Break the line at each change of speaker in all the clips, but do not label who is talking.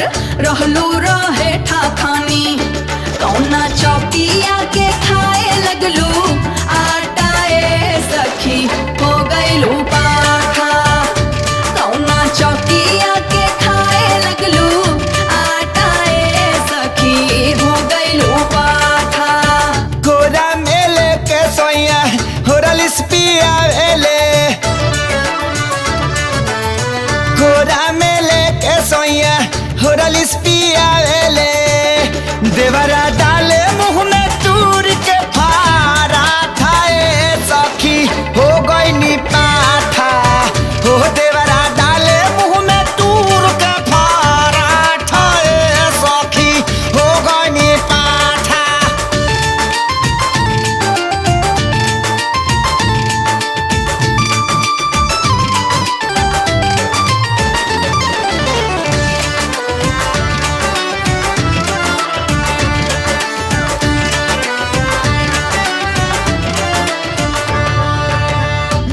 पर रहलू रहे ठाखानी। कौना चौकिया के खाए लगलू आटा ए सखी हो गइलू पाठा। कौना चौकिया के खाए लगलू आटा ए सखी हो गइलू पाठा।
गोरा मेले के सोया होरलिस पिया वेले, गोरा मेले के सोया होरलिस पिया वेले। देवरा डाले मुँह में तूर के फारा थाए सखी हो गई नी पाठा। हो देवरा डाले मुँह में तूर के फारा थाए सखी हो गई नी पाठा।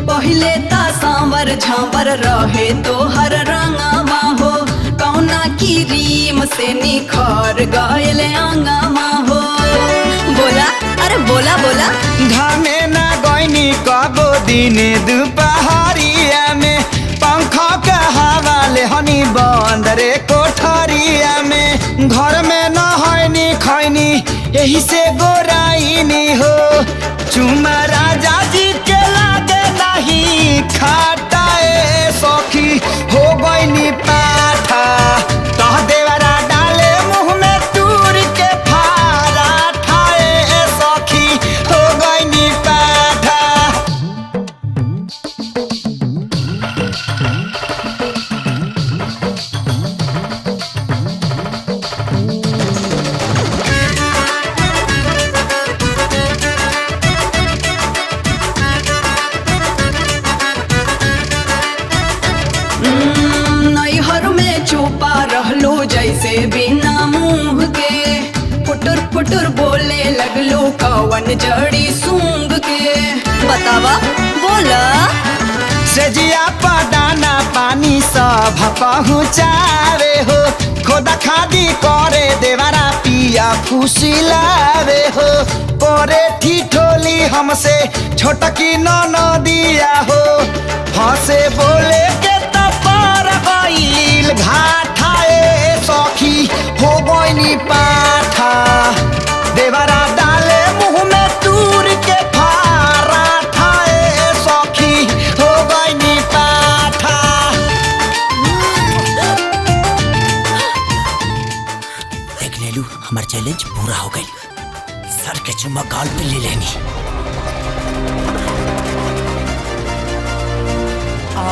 पहिले ता सांवर झांवर रहे तो हर रंगमा हो। कौना की रीम से निखर गइल अंगमा हो। बोला अरे बोला बोला।
घामे ना गईनी कबो दिने दुपहरिया में, पंखा के हवा ले हनी बंदरे कोठरिया में। घर में न हईनी खैनी यही से गोराइनी हो। चुमा राजा जी के लागे नहीं खाता ए सखी हो गईनी पाठा। तह देवरा डाले मुँह में तूर के फारा ठाए सखी हो गईनी पाठा।
नैहर में चुपा रहलो जैसे बिना मुंह के। फुटुर फुटुर बोले लगलो कवन जड़ी सूंघ के। बतावा बोला।
सजिया पदाना पानी सब पहुँचावे हो। खोदा खादी करे देवरा पिया फुसिलावे हो। करे ठिठोली हमसे छोटकी नदिया हो। हंसे बोले के तपर गईल घाटा ए सखी हो गईनी पाठा। देवरा डाले मुँह में तूर के फारा ठाए सखी हो गईनी पाठा।
देख लेलू हमार चैलेंज पूरा हो गई। सर के चुम्मा गाल पे ले लेनी।
आ